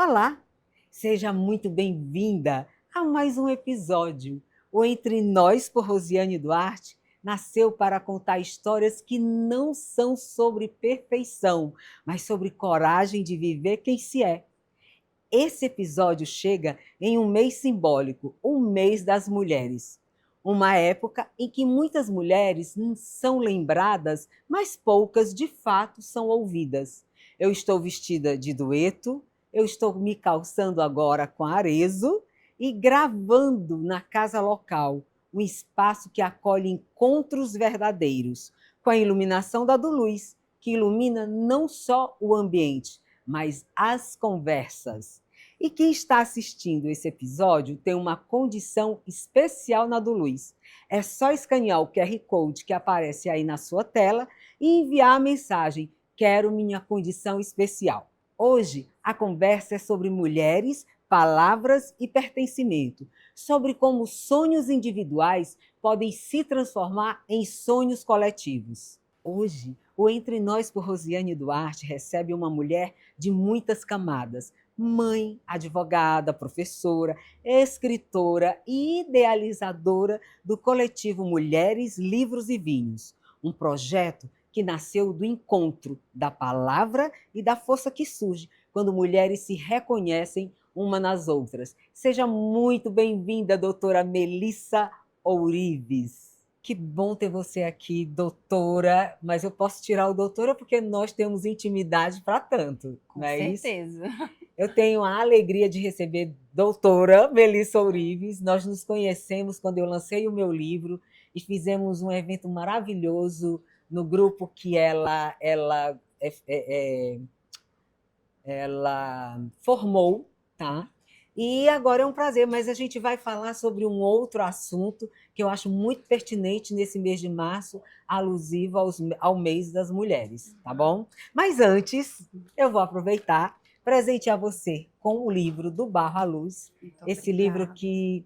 Olá, seja muito bem-vinda a mais um episódio. O Entre Nós, por Rosiane Duarte, nasceu para contar histórias que não são sobre perfeição, mas sobre coragem de viver quem se é. Esse episódio chega em um mês simbólico, o mês das mulheres. Uma época em que muitas mulheres são lembradas, mas poucas de fato são ouvidas. Eu estou vestida de dueto, eu estou me calçando agora com arezo e gravando na casa local, um espaço que acolhe encontros verdadeiros, com a iluminação da Luz, que ilumina não só o ambiente, mas as conversas. E quem está assistindo esse episódio tem uma condição especial na do Luiz. É só escanear o QR Code que aparece aí na sua tela e enviar a mensagem "Quero minha condição especial". Hoje, a conversa é sobre mulheres, palavras e pertencimento, sobre como sonhos individuais podem se transformar em sonhos coletivos. Hoje, o Entre Nós por Rosiane Duarte recebe uma mulher de muitas camadas, mãe, advogada, professora, escritora e idealizadora do coletivo Mulheres, Livros e Vinhos, um projeto que nasceu do encontro da palavra e da força que surge quando mulheres se reconhecem uma nas outras. Seja muito bem-vinda, doutora Melissa Ourives. Que bom ter você aqui, doutora, mas eu posso tirar o doutora porque nós temos intimidade para tanto, Com não é isso? certeza. Eu tenho a alegria de receber doutora Melissa Ourives. Nós nos conhecemos quando eu lancei o meu livro e fizemos um evento maravilhoso no grupo que ela formou, tá? E agora é um prazer, mas a gente vai falar sobre um outro assunto que eu acho muito pertinente nesse mês de março, alusivo ao mês das mulheres, tá bom? Mas antes, eu vou aproveitar, presentear você com o livro Do Barro à Luz, Muito esse obrigada. livro que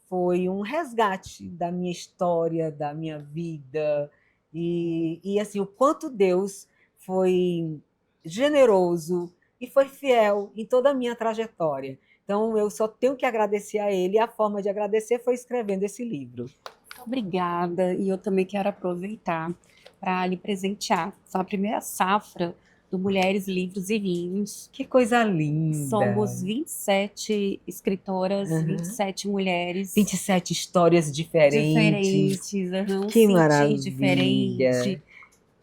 foi um resgate da minha história, da minha vida, e assim, o quanto Deus foi generoso e foi fiel em toda a minha trajetória. Então, eu só tenho que agradecer a Ele, e a forma de agradecer foi escrevendo esse livro. Muito obrigada. E eu também quero aproveitar para lhe presentear. Sou a primeira safra do Mulheres, Livros e Vinhos. Que coisa linda! Somos 27 escritoras, 27 mulheres 27 histórias diferentes. diferentes, um Que sentir maravilha! diferente.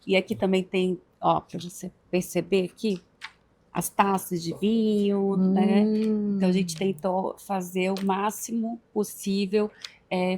E aqui também tem, ó, para você perceber aqui, as taças de vinho, né? Então a gente tentou fazer o máximo possível,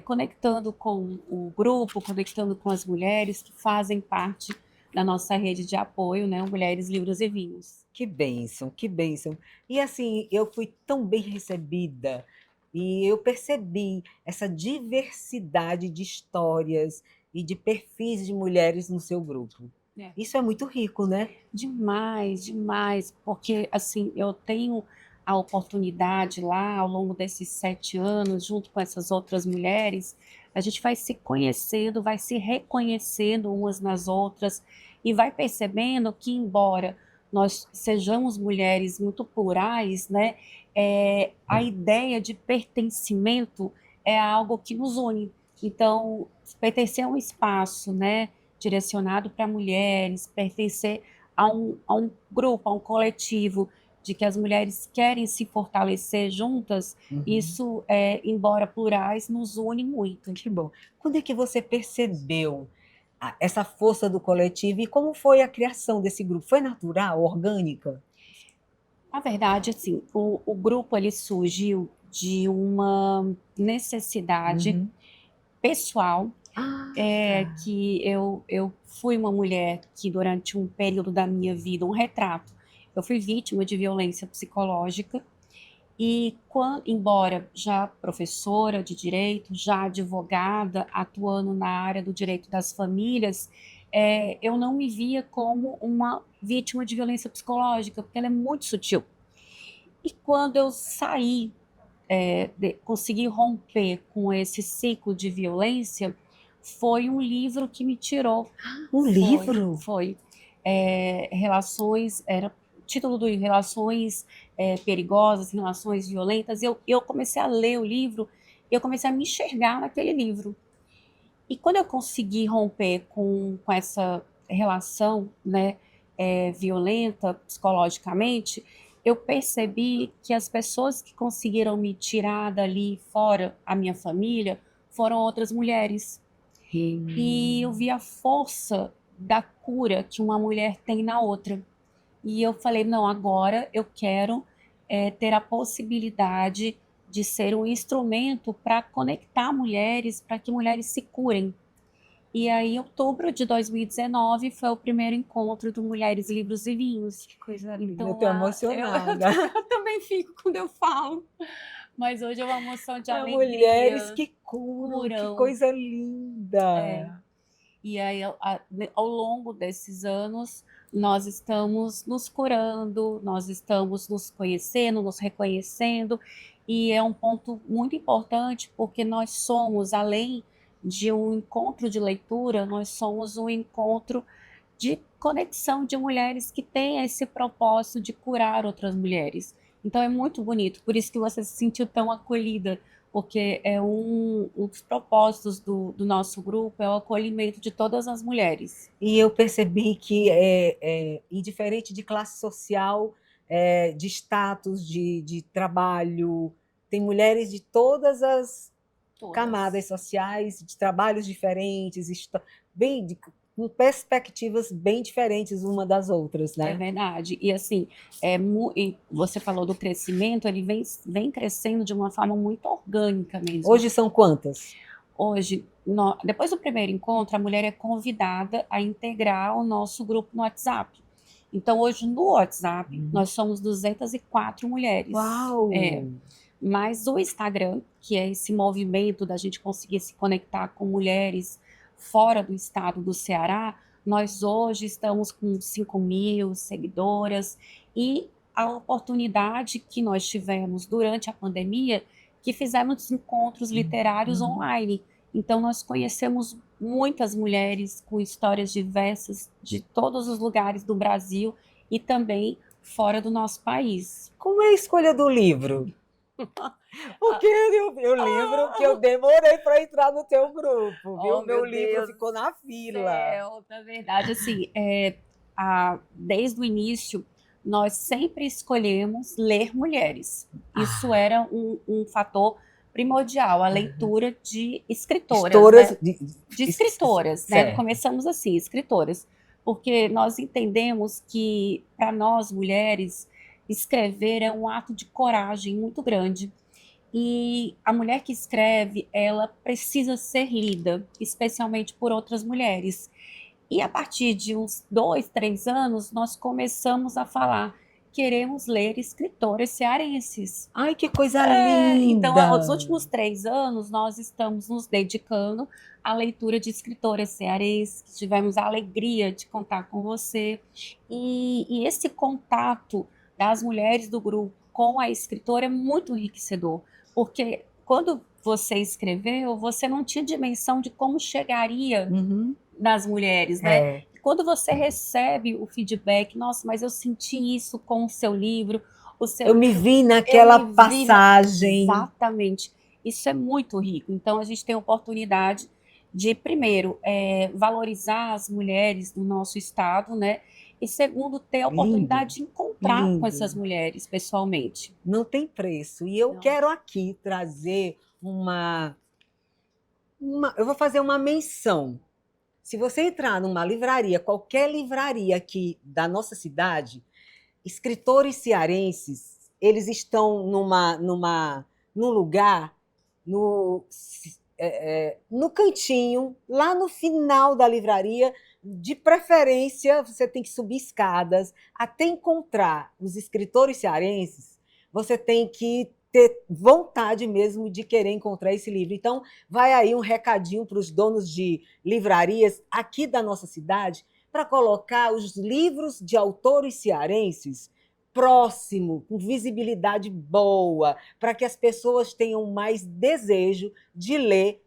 conectando com o grupo, conectando com as mulheres que fazem parte da nossa rede de apoio, né? Mulheres, Livros e Vinhos. Que bênção, que bênção. E assim, eu fui tão bem recebida e eu percebi essa diversidade de histórias e de perfis de mulheres no seu grupo. É. Isso é muito rico, né? Demais, demais, porque assim, eu tenho a oportunidade lá ao longo desses 7 anos, junto com essas outras mulheres, a gente vai se conhecendo, vai se reconhecendo umas nas outras e vai percebendo que, embora nós sejamos mulheres muito plurais, né, a ideia de pertencimento é algo que nos une. Então, pertencer a um espaço, né, direcionado para mulheres, pertencer a um grupo, a um coletivo, de que as mulheres querem se fortalecer juntas, isso, embora plurais, nos une muito. Que bom. Quando é que você percebeu essa força do coletivo e como foi a criação desse grupo? Foi natural, orgânica? Na verdade, assim, o grupo ele surgiu de uma necessidade pessoal, Ah, que eu fui uma mulher que durante um período da minha vida, um retrato, eu fui vítima de violência psicológica e embora já professora de direito, já advogada, atuando na área do direito das famílias, eu não me via como uma vítima de violência psicológica, porque ela é muito sutil. E quando eu saí, consegui romper com esse ciclo de violência, foi um livro que me tirou. um livro? Foi. Relações, título do livro, Relações Perigosas, Relações Violentas. Eu comecei a ler o livro e eu comecei a me enxergar naquele livro. E quando eu consegui romper com essa relação, né, violenta psicologicamente, eu percebi que as pessoas que conseguiram me tirar dali fora, a minha família, foram outras mulheres. E eu vi a força da cura que uma mulher tem na outra. E eu falei, não, agora eu quero ter a possibilidade de ser um instrumento para conectar mulheres, para que mulheres se curem. E aí, em outubro de 2019, foi o primeiro encontro do Mulheres, Livros e Vinhos. Que coisa linda, Então, eu tô emocionada. eu também fico quando eu falo. Mas hoje é uma emoção de Mulheres alegria, que curam, que curam. coisa linda. E aí, ao longo desses anos, nós estamos nos curando, nós estamos nos conhecendo, nos reconhecendo, e é um ponto muito importante porque nós somos, além de um encontro de leitura, nós somos um encontro de conexão de mulheres que têm esse propósito de curar outras mulheres. Então é muito bonito, por isso que você se sentiu tão acolhida, porque é um dos propósitos do nosso grupo, é o acolhimento de todas as mulheres. E eu percebi que, indiferente de classe social, de status, de trabalho, tem mulheres de todas as camadas sociais, de trabalhos diferentes, com perspectivas bem diferentes uma das outras, né? É verdade. E assim, e você falou do crescimento, ele vem crescendo de uma forma muito orgânica mesmo. Hoje são quantas? Hoje, depois do primeiro encontro, a mulher é convidada a integrar o nosso grupo no WhatsApp. Então, hoje, no WhatsApp, nós somos 204 mulheres. Uau! Mas o Instagram, que é esse movimento da gente conseguir se conectar com mulheres fora do estado do Ceará, nós hoje estamos com 5.000 seguidoras, e a oportunidade que nós tivemos durante a pandemia, que fizemos encontros literários online. Então, nós conhecemos muitas mulheres com histórias diversas de todos os lugares do Brasil e também fora do nosso país. Como é a escolha do livro? Porque eu lembro que eu demorei para entrar no teu grupo, viu? Meu livro ficou na fila. Na verdade, assim, desde o início, nós sempre escolhemos ler mulheres. Isso era um fator primordial, a leitura de escritoras. De escritoras, né? Começamos assim, escritoras. Porque nós entendemos que, para nós, mulheres, escrever é um ato de coragem muito grande. E a mulher que escreve, ela precisa ser lida, especialmente por outras mulheres. E a partir de uns 2, 3 anos, nós começamos a falar, queremos ler escritoras cearenses. Ai, que coisa linda! Então, nos últimos 3 anos, nós estamos nos dedicando à leitura de escritoras cearenses, tivemos a alegria de contar com você. E esse contato das mulheres do grupo com a escritora é muito enriquecedor, porque quando você escreveu, você não tinha dimensão de como chegaria nas mulheres, né? Quando você recebe o feedback, nossa, mas eu senti isso com o seu livro. Eu me vi naquela passagem. Exatamente. Isso é muito rico. Então, a gente tem a oportunidade de, primeiro, valorizar as mulheres do nosso estado, né? E segundo, ter a oportunidade de encontrar com essas mulheres pessoalmente. Não tem preço. E eu quero aqui trazer eu vou fazer uma menção. Se você entrar numa livraria, qualquer livraria aqui da nossa cidade, escritores cearenses, eles estão num lugar, no cantinho, lá no final da livraria. De preferência, você tem que subir escadas. Até encontrar os escritores cearenses, você tem que ter vontade mesmo de querer encontrar esse livro. Então, vai aí um recadinho para os donos de livrarias aqui da nossa cidade, para colocar os livros de autores cearenses próximo, com visibilidade boa, para que as pessoas tenham mais desejo de ler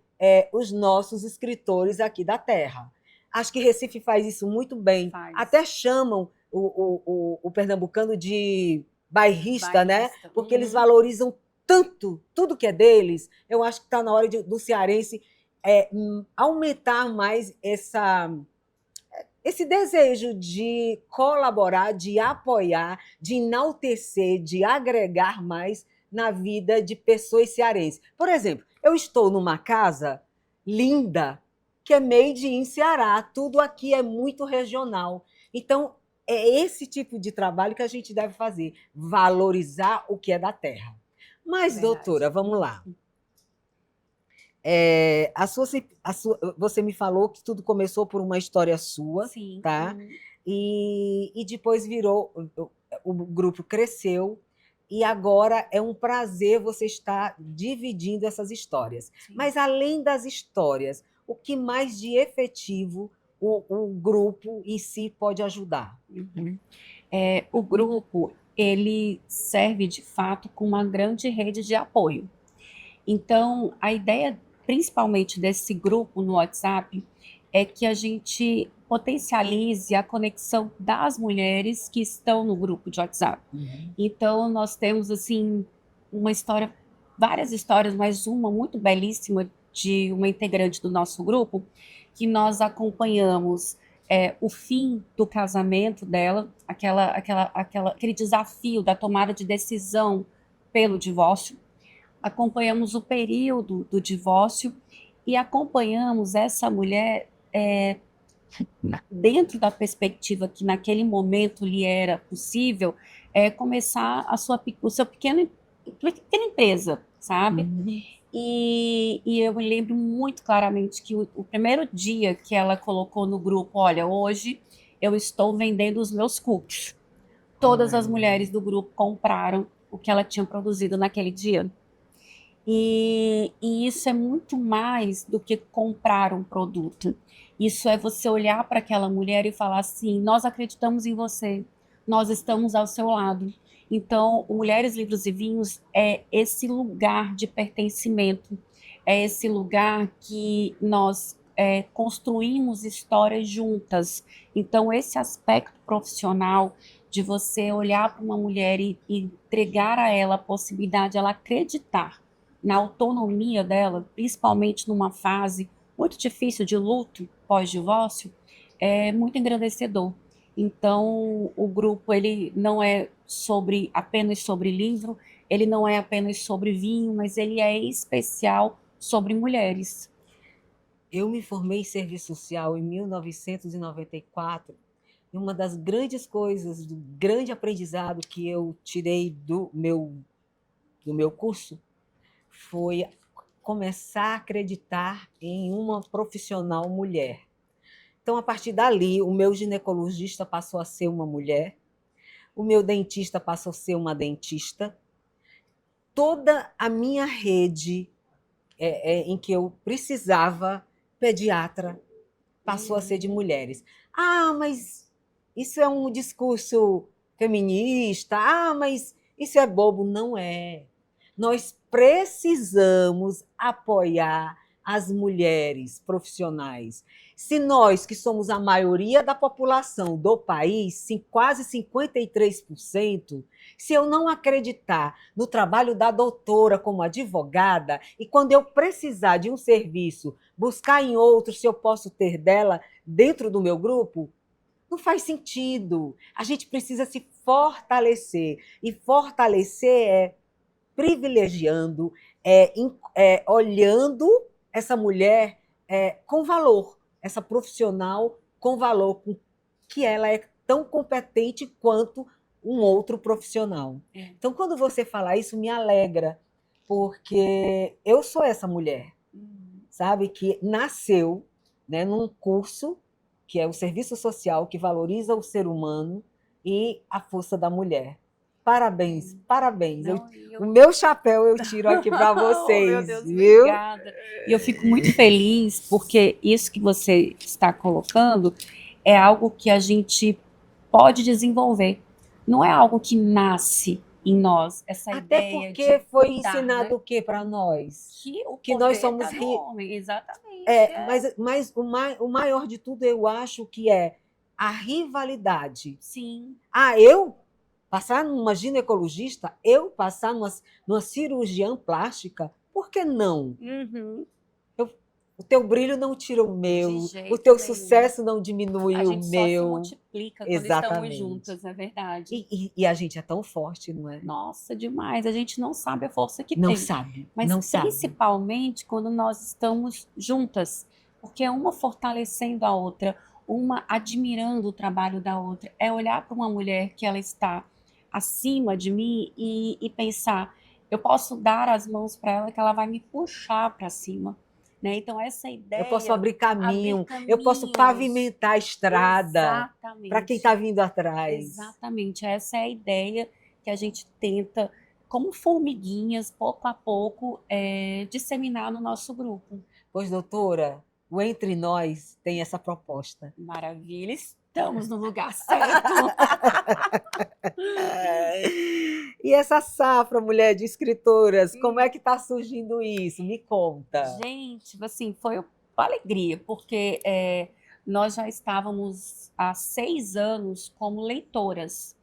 os nossos escritores aqui da terra. Acho que Recife faz isso muito bem. Até chamam o pernambucano de bairrista, né? Bairrista. Porque eles valorizam tanto tudo que é deles. Eu acho que está na hora do cearense aumentar mais esse desejo de colaborar, de apoiar, de enaltecer, de agregar mais na vida de pessoas cearenses. Por exemplo, eu estou numa casa linda, que é made in Ceará, tudo aqui é muito regional. Então, é esse tipo de trabalho que a gente deve fazer, valorizar o que é da terra. Mas, doutora, vamos lá. Você me falou que tudo começou por uma história sua, Sim. tá? E depois virou, o grupo cresceu, e agora é um prazer você estar dividindo essas histórias. Sim. Mas, além das histórias, o que mais de efetivo o grupo em si pode ajudar? O grupo, ele serve, de fato, como uma grande rede de apoio. Então, a ideia, principalmente desse grupo no WhatsApp, é que a gente potencialize a conexão das mulheres que estão no grupo de WhatsApp. Então, nós temos, assim, várias histórias, mas uma muito belíssima de uma integrante do nosso grupo, que nós acompanhamos o fim do casamento dela, aquele desafio da tomada de decisão pelo divórcio. Acompanhamos o período do divórcio e acompanhamos essa mulher dentro da perspectiva que naquele momento lhe era possível começar o seu pequena empresa, sabe? E eu me lembro muito claramente que o primeiro dia que ela colocou no grupo, olha, hoje eu estou vendendo os meus cookies. Todas as mulheres do grupo compraram o que ela tinha produzido naquele dia. E isso é muito mais do que comprar um produto. Isso é você olhar para aquela mulher e falar assim: nós acreditamos em você, nós estamos ao seu lado. Então, o Mulheres, Livros e Vinhos é esse lugar de pertencimento, é esse lugar que nós construímos histórias juntas. Então, esse aspecto profissional de você olhar para uma mulher e entregar a ela a possibilidade de ela acreditar na autonomia dela, principalmente numa fase muito difícil de luto pós-divórcio, é muito engrandecedor. Então, o grupo ele não é apenas sobre livro, ele não é apenas sobre vinho, mas ele é especial sobre mulheres. Eu me formei em serviço social em 1994, e uma das grandes coisas, do grande aprendizado que eu tirei do meu curso, foi começar a acreditar em uma profissional mulher. Então, a partir dali, o meu ginecologista passou a ser uma mulher, o meu dentista passou a ser uma dentista. Toda a minha rede em que eu precisava, pediatra, passou a ser de mulheres. Ah, mas isso é um discurso feminista. Ah, mas isso é bobo. Não é. Nós precisamos apoiar as mulheres profissionais. Se nós, que somos a maioria da população do país, quase 53%, se eu não acreditar no trabalho da doutora como advogada, e quando eu precisar de um serviço, buscar em outro se eu posso ter dela dentro do meu grupo, não faz sentido. A gente precisa se fortalecer. E fortalecer é privilegiando, olhando essa mulher com valor, essa profissional com valor, que ela é tão competente quanto um outro profissional. Então, quando você fala isso, me alegra, porque eu sou essa mulher, sabe, que nasceu, né, num curso que é o serviço social, que valoriza o ser humano e a força da mulher. Parabéns, parabéns. O meu chapéu eu tiro aqui para vocês. Oh, meu Deus, viu? Obrigada. E eu fico muito feliz porque isso que você está colocando é algo que a gente pode desenvolver. Não é algo que nasce em nós, essa Até ideia porque de foi cuidar, ensinado né? o que para nós? Que nós somos do homem, exatamente. Mas o maior de tudo, eu acho que é a rivalidade. Sim. Ah, eu passar numa ginecologista, eu passar numa cirurgiã plástica, por que não? Uhum. O teu brilho não tira o De meu, o jeito teu nenhum. sucesso não diminui A o gente só se meu. multiplica quando estamos Exatamente. juntas, é verdade. E a gente é tão forte, não é? Nossa, demais. A gente não sabe a força que Não tem, sabe, mas não sabe. principalmente quando nós estamos juntas, porque é uma fortalecendo a outra, uma admirando o trabalho da outra. É olhar para uma mulher que ela está acima de mim e pensar, eu posso dar as mãos para ela que ela vai me puxar para cima, né? Então essa Eu posso ideia, abrir abrir caminho, eu posso caminhos, pavimentar a estrada para quem está exatamente. vindo atrás. Exatamente, essa é a ideia que a gente tenta, como formiguinhas, pouco a pouco, disseminar no nosso grupo. Pois, doutora, o Entre Nós tem essa proposta. Maravilha, estamos no lugar certo. E essa safra, mulher de escritoras, como é que está surgindo isso? Me conta. Gente, assim, foi uma alegria, porque nós já estávamos há 6 anos como leitoras.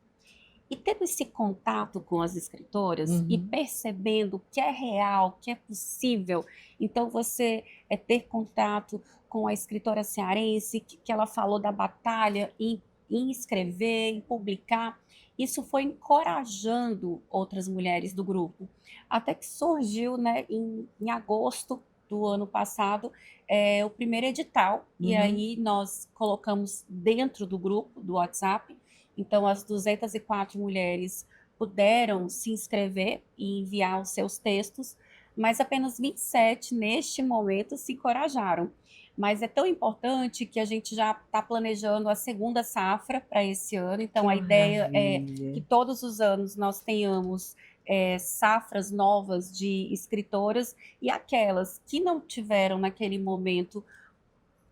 E tendo esse contato com as escritoras e Uhum. percebendo que é real, que é possível, então você ter contato com a escritora cearense, que ela falou da batalha em escrever, em publicar, isso foi encorajando outras mulheres do grupo. Até que surgiu, né, em agosto do ano passado, o primeiro edital, e Uhum. aí nós colocamos dentro do grupo do WhatsApp. Então, as 204 mulheres puderam se inscrever e enviar os seus textos, mas apenas 27, neste momento, se encorajaram. Mas é tão importante que a gente já está planejando a segunda safra para esse ano. Então, Que a ideia é que maravilha. todos os anos nós tenhamos safras novas de escritoras e aquelas que não tiveram naquele momento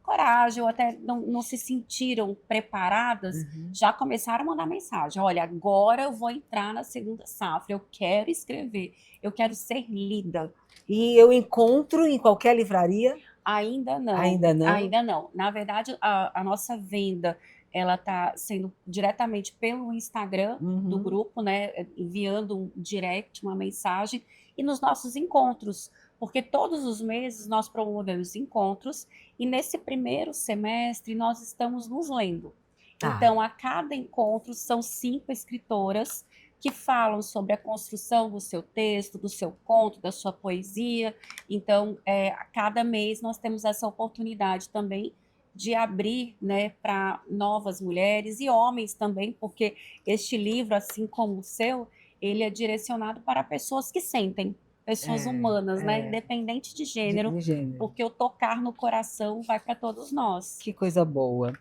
coragem ou até não se sentiram preparadas, Uhum. já começaram a mandar mensagem. Olha, agora eu vou entrar na segunda safra, eu quero escrever, eu quero ser lida. E eu encontro em qualquer livraria? Ainda não, Ainda não? ainda não. Na verdade, a nossa venda ela está sendo diretamente pelo Instagram do Uhum. grupo, né? Enviando um direct, uma mensagem, e nos nossos encontros, porque todos os meses nós promovemos encontros, e nesse primeiro semestre nós estamos nos lendo. Tá. Então, a cada encontro são 5 escritoras que falam sobre a construção do seu texto, do seu conto, da sua poesia. Então, a cada mês nós temos essa oportunidade também de abrir, né, para novas mulheres e homens também, porque este livro, assim como o seu, ele é direcionado para pessoas que sentem, pessoas humanas, né, É, independente de gênero, de gênero. porque o tocar no coração vai para todos nós. Que coisa boa.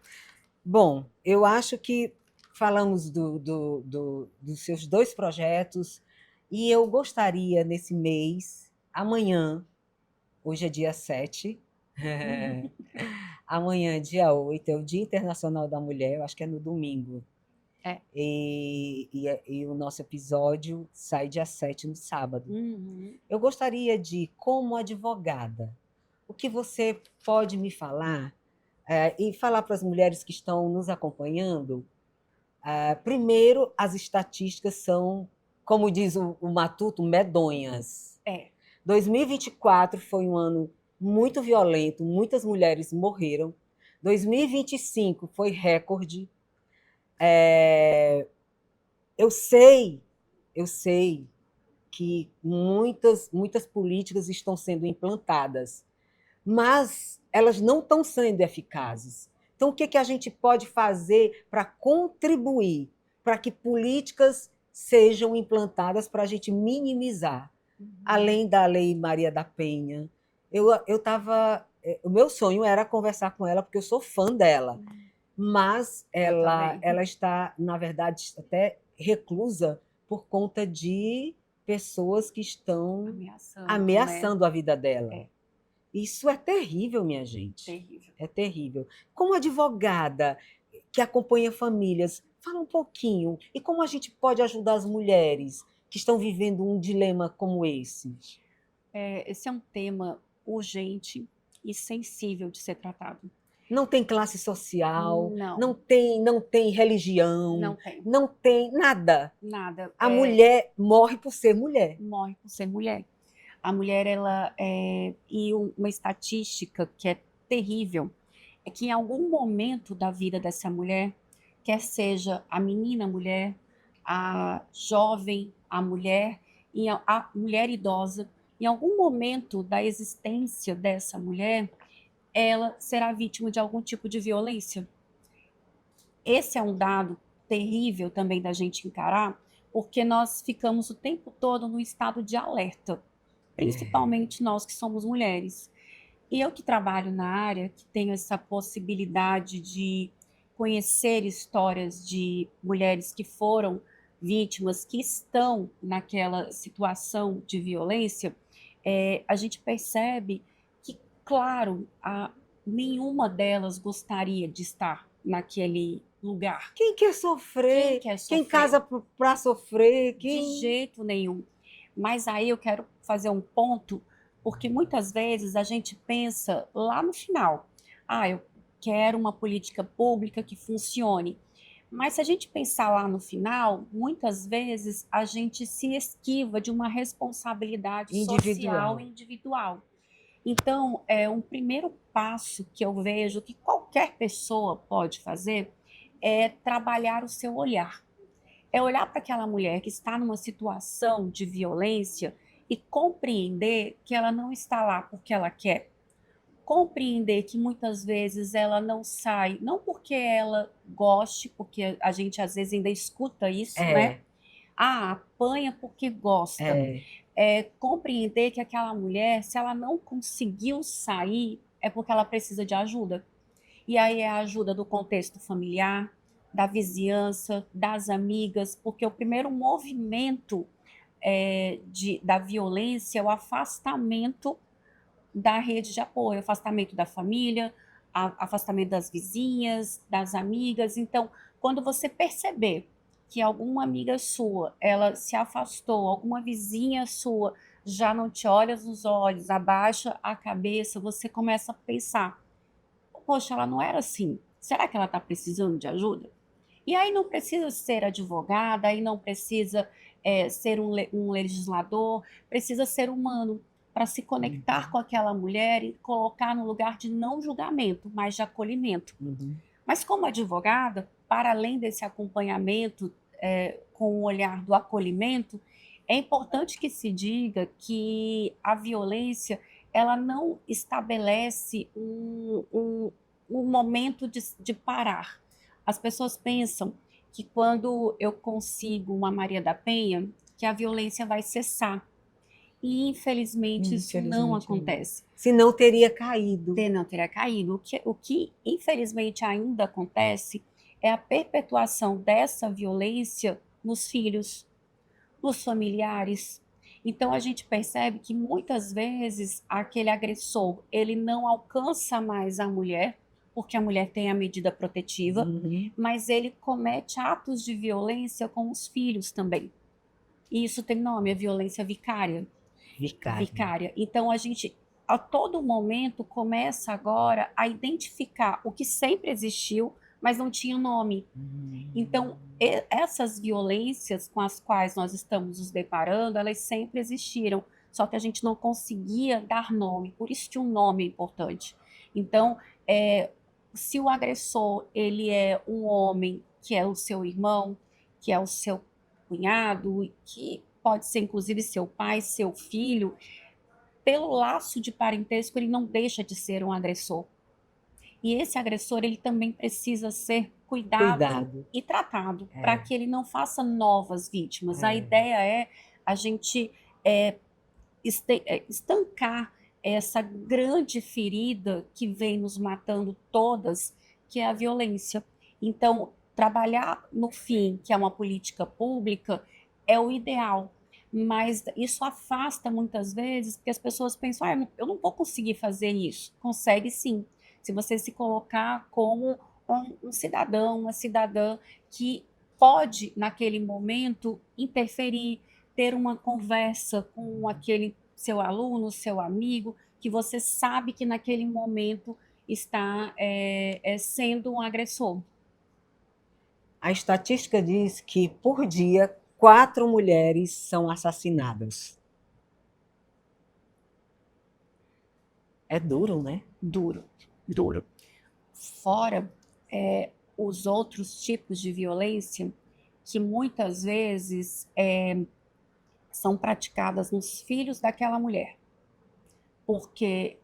Bom, eu acho que falamos dos seus dois projetos e eu gostaria, nesse mês, amanhã, hoje é dia 7, amanhã, dia 8, é o Dia Internacional da Mulher, eu acho que é no domingo. É. E o nosso episódio sai dia 7, no sábado. Uhum. Eu gostaria de, como advogada, o que você pode me falar, e falar para as mulheres que estão nos acompanhando. Primeiro, as estatísticas são, como diz o Matuto, medonhas. É. 2024 foi um ano muito violento, muitas mulheres morreram. 2025 foi recorde. Eu sei que muitas políticas estão sendo implantadas, mas elas não estão sendo eficazes. Então, o que a gente pode fazer para contribuir para que políticas sejam implantadas para a gente minimizar? Além da Lei Maria da Penha, o meu sonho era conversar com ela, porque eu sou fã dela, mas ela está, na verdade, até reclusa por conta de pessoas que estão ameaçando a vida dela. É. Isso é terrível, minha gente. Terrível. É terrível. Como advogada que acompanha famílias, fala um pouquinho. E como a gente pode ajudar as mulheres que estão vivendo um dilema como esse? Esse é um tema urgente e sensível de ser tratado. Não tem classe social, Não, não tem religião, não tem não tem nada. nada. A mulher morre por ser mulher. Morre por ser mulher. A mulher, uma estatística que é terrível, é que em algum momento da vida dessa mulher, quer seja a menina mulher, a jovem, a mulher, e a mulher idosa, em algum momento da existência dessa mulher, ela será vítima de algum tipo de violência. Esse é um dado terrível também da gente encarar, porque nós ficamos o tempo todo no estado de alerta, principalmente nós que somos mulheres. E eu que trabalho na área, que tenho essa possibilidade de conhecer histórias de mulheres que foram vítimas, que estão naquela situação de violência, a gente percebe que, claro, nenhuma delas gostaria de estar naquele lugar. Quem quer Quem sofrer? quer Quem sofrer? casa para sofrer? De jeito nenhum. Mas aí eu quero fazer um ponto, porque muitas vezes a gente pensa lá no final. Ah, eu quero uma política pública que funcione. Mas se a gente pensar lá no final, muitas vezes a gente se esquiva de uma responsabilidade social Individual. e individual. Então, um primeiro passo que eu vejo que qualquer pessoa pode fazer é trabalhar o seu olhar. É olhar para aquela mulher que está numa situação de violência e compreender que ela não está lá porque ela quer. Compreender que muitas vezes ela não sai, não porque ela goste, porque a gente às vezes ainda escuta isso, né? É, Ah, apanha porque gosta. é. Compreender que aquela mulher, se ela não conseguiu sair, é porque ela precisa de ajuda. E aí é a ajuda do contexto familiar, da vizinhança, das amigas, porque o primeiro movimento da violência é o afastamento da rede de apoio, afastamento da família, afastamento das vizinhas, das amigas. Então, quando você perceber que alguma amiga sua, ela se afastou, alguma vizinha sua já não te olha nos olhos, abaixa a cabeça, você começa a pensar: poxa, ela não era assim. Será que ela está precisando de ajuda? E aí não precisa ser advogada, aí não precisa ser um legislador, precisa ser humano para se conectar com aquela mulher e colocar no lugar de não julgamento, mas de acolhimento. Uhum. Mas como advogada, para além desse acompanhamento com o olhar do acolhimento, é importante que se diga que a violência ela não estabelece um momento de parar. As pessoas pensam que quando eu consigo uma Maria da Penha, que a violência vai cessar. E infelizmente isso não Infelizmente, não. acontece. Se não teria caído. Não teria caído. O que infelizmente ainda acontece é a perpetuação dessa violência nos filhos, nos familiares. Então a gente percebe que muitas vezes aquele agressor, ele não alcança mais a mulher, porque a mulher tem a medida protetiva, Uhum. mas ele comete atos de violência com os filhos também. E isso tem nome, é violência vicária. Vicária. Então a gente a todo momento começa agora a identificar o que sempre existiu, mas não tinha nome. Então, essas violências com as quais nós estamos nos deparando, elas sempre existiram, só que a gente não conseguia dar nome, por isso que um nome é importante. Então, se o agressor ele é um homem que é o seu irmão, que é o seu cunhado, que pode ser inclusive seu pai, seu filho, pelo laço de parentesco ele não deixa de ser um agressor. E esse agressor, ele também precisa ser cuidado Cuidado. e tratado, para que ele não faça novas vítimas. A ideia é a gente estancar essa grande ferida que vem nos matando todas, que é a violência. Então, trabalhar no fim, que é uma política pública, é o ideal. Mas isso afasta muitas vezes, porque as pessoas pensam: ah, eu não vou conseguir fazer isso. Consegue sim, se você se colocar como um cidadão, uma cidadã que pode, naquele momento, interferir, ter uma conversa com aquele seu aluno, seu amigo, que você sabe que naquele momento está sendo um agressor. A estatística diz que, por dia, 4 mulheres são assassinadas. É duro, né? Duro, duro. Fora os outros tipos de violência que muitas vezes são praticadas nos filhos daquela mulher, porque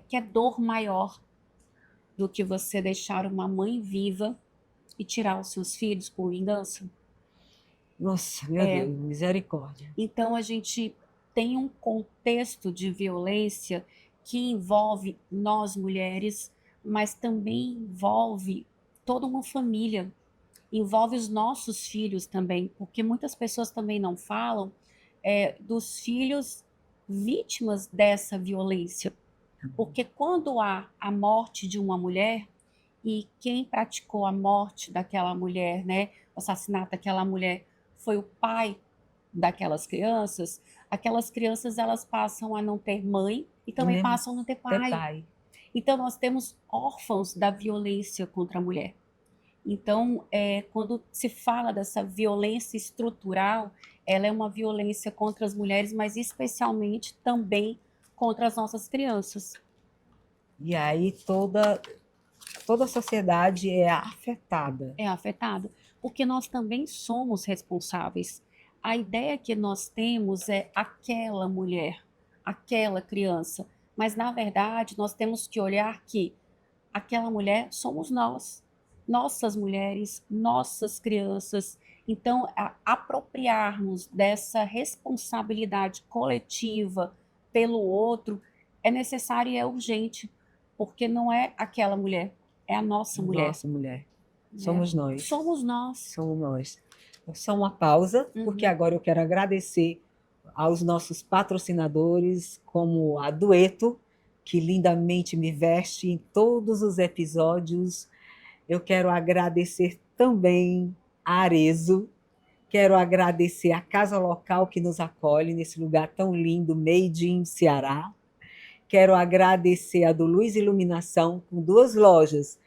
que é dor maior do que você deixar uma mãe viva e tirar os seus filhos por vingança. Nossa, meu Deus, misericórdia. Então a gente tem um contexto de violência que envolve nós mulheres, mas também envolve toda uma família, envolve os nossos filhos também, porque muitas pessoas também não falam dos filhos vítimas dessa violência. Porque quando há a morte de uma mulher, e quem praticou a morte daquela mulher, né, o assassinato daquela mulher, foi o pai daquelas crianças, aquelas crianças elas passam a não ter mãe e também passam a não ter pai. Então nós temos órfãos da violência contra a mulher. Então, quando se fala dessa violência estrutural, ela é uma violência contra as mulheres, mas especialmente também contra as nossas crianças. E aí toda a sociedade é afetada. É afetada, porque nós também somos responsáveis. A ideia que nós temos é aquela mulher, aquela criança, mas na verdade nós temos que olhar que aquela mulher somos nós, nossas mulheres, nossas crianças. Então, apropriarmos dessa responsabilidade coletiva pelo outro é necessário e é urgente, porque não é aquela mulher, é a nossa mulher. Nossa mulher. Somos nós. Somos nós. Somos nós. Só uma pausa, porque agora eu quero agradecer aos nossos patrocinadores, como a Dueto, que lindamente me veste em todos os episódios. Eu quero agradecer também a Arezzo, quero agradecer a Casa Local que nos acolhe nesse lugar tão lindo, Made in Ceará. Quero agradecer a do Luz Iluminação, com 2 lojas,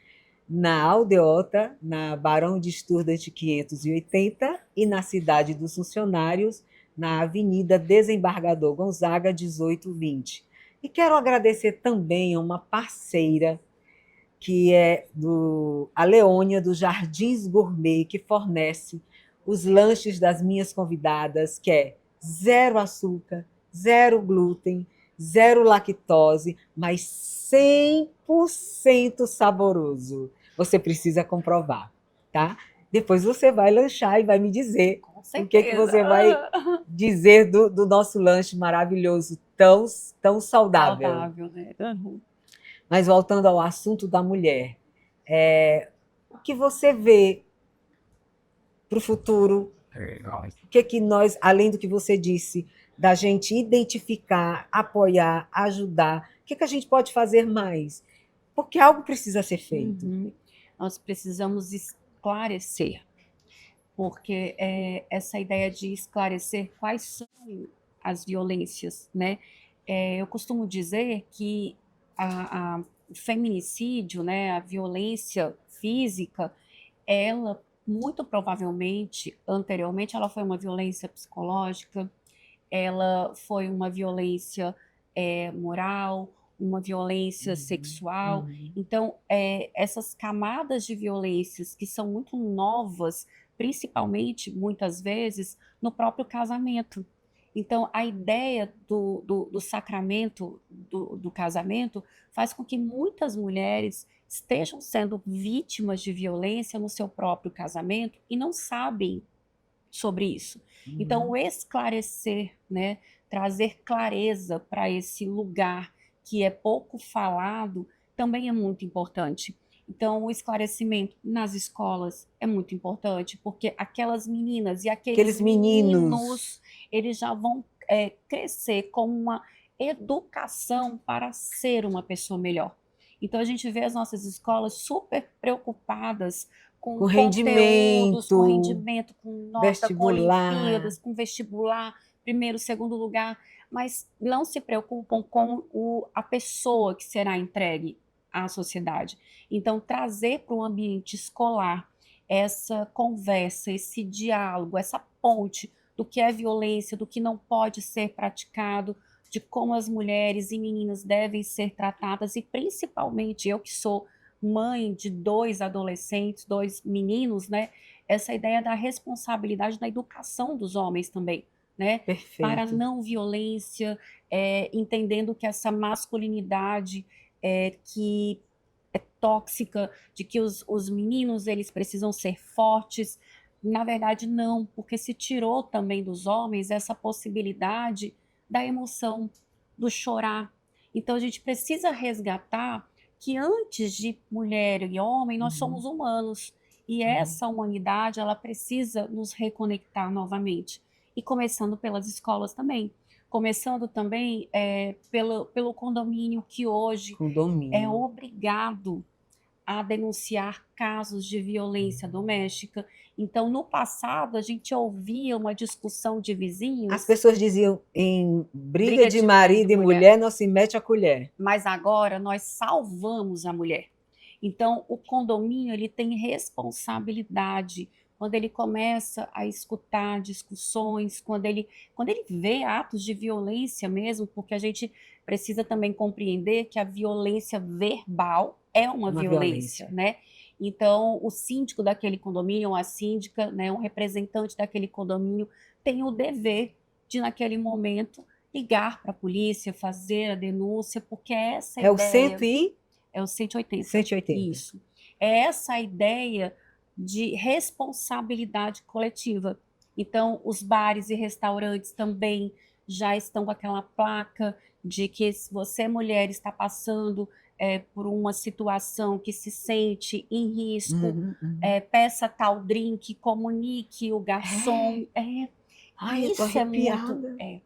na Aldeota, na Barão de Estúrdas de 580, e na Cidade dos Funcionários, na Avenida Desembargador Gonzaga, 1820. E quero agradecer também a uma parceira, que é a Leônia, do Jardins Gourmet, que fornece os lanches das minhas convidadas, que é 0 açúcar, 0 glúten, 0 lactose, mas 100% saboroso. Você precisa comprovar, tá? Depois você vai lanchar e vai me dizer o que você vai dizer do nosso lanche maravilhoso, tão saudável. Saudável, né? Mas voltando ao assunto da mulher, o que você vê para o futuro? O que nós, além do que você disse, da gente identificar, apoiar, ajudar, o que a gente pode fazer mais? Porque algo precisa ser feito. Nós precisamos esclarecer, porque essa ideia de esclarecer quais são as violências, né? Eu costumo dizer que o feminicídio, né, a violência física, ela muito provavelmente, anteriormente, ela foi uma violência psicológica, ela foi uma violência moral, uma violência sexual. Então, essas camadas de violências que são muito novas, principalmente, muitas vezes, no próprio casamento. Então, a ideia do sacramento do casamento faz com que muitas mulheres estejam sendo vítimas de violência no seu próprio casamento e não sabem sobre isso. Então, o esclarecer, né, trazer clareza para esse lugar que é pouco falado, também é muito importante. Então, o esclarecimento nas escolas é muito importante, porque aquelas meninas e aqueles meninos, eles já vão crescer com uma educação para ser uma pessoa melhor. Então, a gente vê as nossas escolas super preocupadas com conteúdos, com rendimento, com nota, vestibular, com Olimpíadas, com vestibular, primeiro, segundo lugar, mas não se preocupam com a pessoa que será entregue à sociedade. Então, trazer para o ambiente escolar essa conversa, esse diálogo, essa ponte do que é violência, do que não pode ser praticado, de como as mulheres e meninas devem ser tratadas, e principalmente eu que sou mãe de 2 adolescentes, 2 meninos, né? Essa ideia da responsabilidade da educação dos homens também, né? Para a Perfeito. não violência, entendendo que essa masculinidade que é tóxica, de que os meninos eles precisam ser fortes, na verdade não, porque se tirou também dos homens essa possibilidade da emoção, do chorar. Então a gente precisa resgatar que antes de mulher e homem, nós Uhum, somos humanos. E uhum. essa humanidade, ela precisa nos reconectar novamente. E começando pelas escolas também. Começando também pelo condomínio que hoje Com é domínio. obrigado a denunciar casos de violência doméstica. Então, no passado, a gente ouvia uma discussão de As vizinhos, pessoas diziam, em briga briga de de marido marido e e mulher, mulher não se mete a colher. mas agora nós salvamos a mulher. Então, o condomínio ele tem responsabilidade quando ele começa a escutar discussões, quando ele vê atos de violência mesmo, porque a gente precisa também compreender que a violência verbal é uma Uma violência, violência. né? Então, o síndico daquele condomínio, a síndica, né, um representante daquele condomínio, tem o dever de, naquele momento, ligar para a polícia, fazer a denúncia, porque é essa É o ideia, é o 180, 180. isso. É essa ideia de responsabilidade coletiva. Então, os bares e restaurantes também já estão com aquela placa de que se você, mulher, está passando por uma situação que se sente em risco, Uhum, uhum. peça tal drink, comunique o garçom. Ai, eu tô Isso é muito, arrepiada.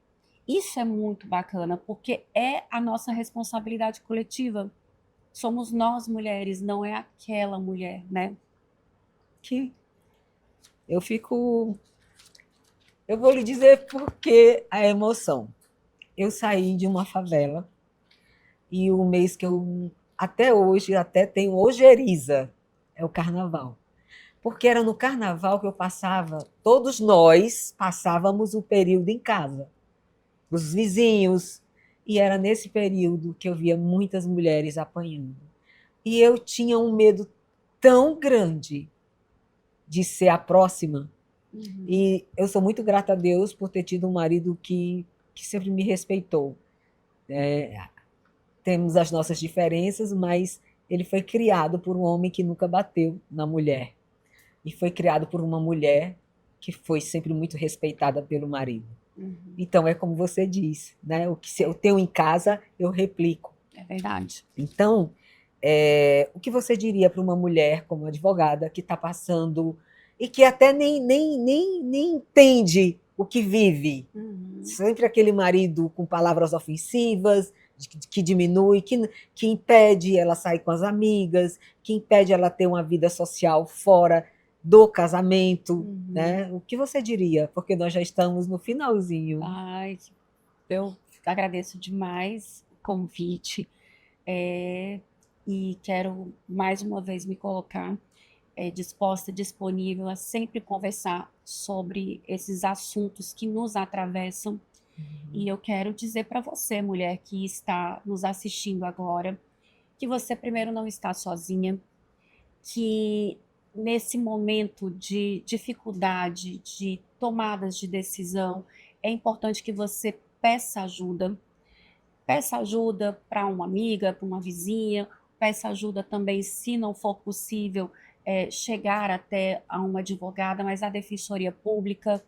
isso é muito bacana, porque é a nossa responsabilidade coletiva. Somos nós mulheres, não é aquela mulher, né? Que eu fico. Eu vou lhe dizer por que a emoção. Eu saí de uma favela e o mês que eu até hoje até tenho ojeriza é o carnaval. Porque era no carnaval que eu passava, todos nós passávamos o período em casa, os vizinhos, e era nesse período que eu via muitas mulheres apanhando. E eu tinha um medo tão grande de ser a próxima. Uhum. E eu sou muito grata a Deus por ter tido um marido que sempre me respeitou. Temos as nossas diferenças, mas ele foi criado por um homem que nunca bateu na mulher. E foi criado por uma mulher que foi sempre muito respeitada pelo marido. Uhum. Então, é como você diz, né? O que eu tenho em casa, eu replico. É verdade. Então, o que você diria para uma mulher como advogada que está passando e que até nem entende o que vive? Uhum. Sempre aquele marido com palavras ofensivas, que diminui, que impede ela sair com as amigas, que impede ela ter uma vida social fora do casamento, Uhum. né? O que você diria? Porque nós já estamos no finalzinho. Ai, eu agradeço demais o convite, e quero mais uma vez me colocar disposta, disponível a sempre conversar sobre esses assuntos que nos atravessam. E eu quero dizer para você, mulher que está nos assistindo agora, que você primeiro não está sozinha, que nesse momento de dificuldade, de tomadas de decisão, é importante que você peça ajuda. Peça ajuda para uma amiga, para uma vizinha, peça ajuda também, se não for possível, chegar até a uma advogada, mas a Defensoria Pública,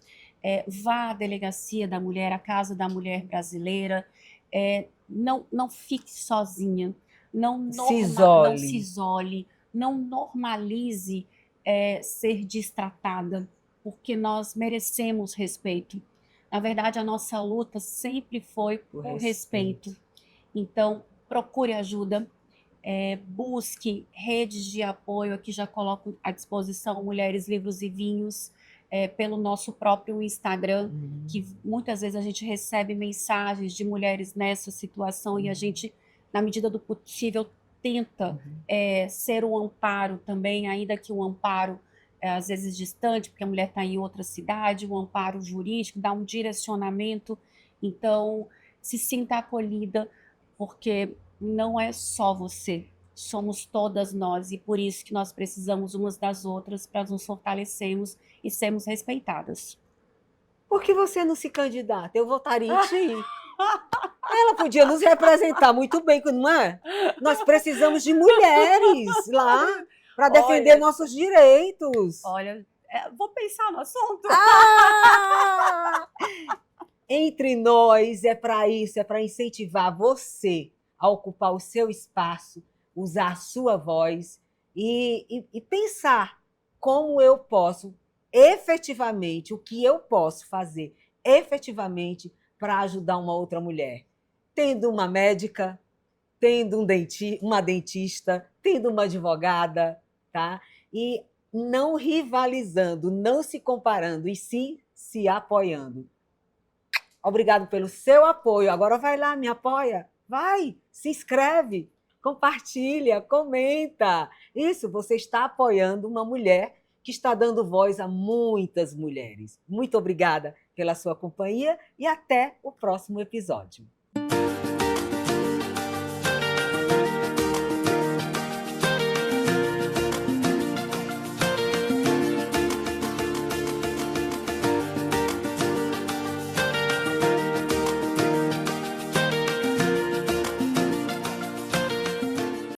vá à Delegacia da Mulher, à Casa da Mulher Brasileira, não fique sozinha, Se não se isole. isole, não normalize ser destratada, porque nós merecemos respeito. Na verdade, a nossa luta sempre foi O por respeito. respeito. Então, procure ajuda, busque redes de apoio. Aqui já coloco à disposição Mulheres, Livros e Vinhos, pelo nosso próprio Instagram, que muitas vezes a gente recebe mensagens de mulheres nessa situação e a gente, na medida do possível, tenta ser um amparo também, ainda que um amparo às vezes distante, porque a mulher está em outra cidade, um amparo jurídico, dar um direcionamento. Então, se sinta acolhida, porque não é só você, somos todas nós, e por isso que nós precisamos umas das outras para nos fortalecermos e sermos respeitadas. Por que você não se candidata? Eu votaria em ti. Ela podia nos representar muito bem, não é? Nós precisamos de mulheres lá para defender Olha, nossos direitos. olha, vou pensar no assunto. Ah! Entre nós é para isso, é para incentivar você a ocupar o seu espaço, usar a sua voz e pensar como eu posso efetivamente, o que eu posso fazer efetivamente para ajudar uma outra mulher. Tendo uma médica, tendo uma dentista, tendo uma advogada, tá? E não rivalizando, não se comparando, e sim se apoiando. Obrigado pelo seu apoio. Agora vai lá, me apoia. Vai, se inscreve, compartilha, comenta. Isso, você está apoiando uma mulher que está dando voz a muitas mulheres. Muito obrigada pela sua companhia e até o próximo episódio.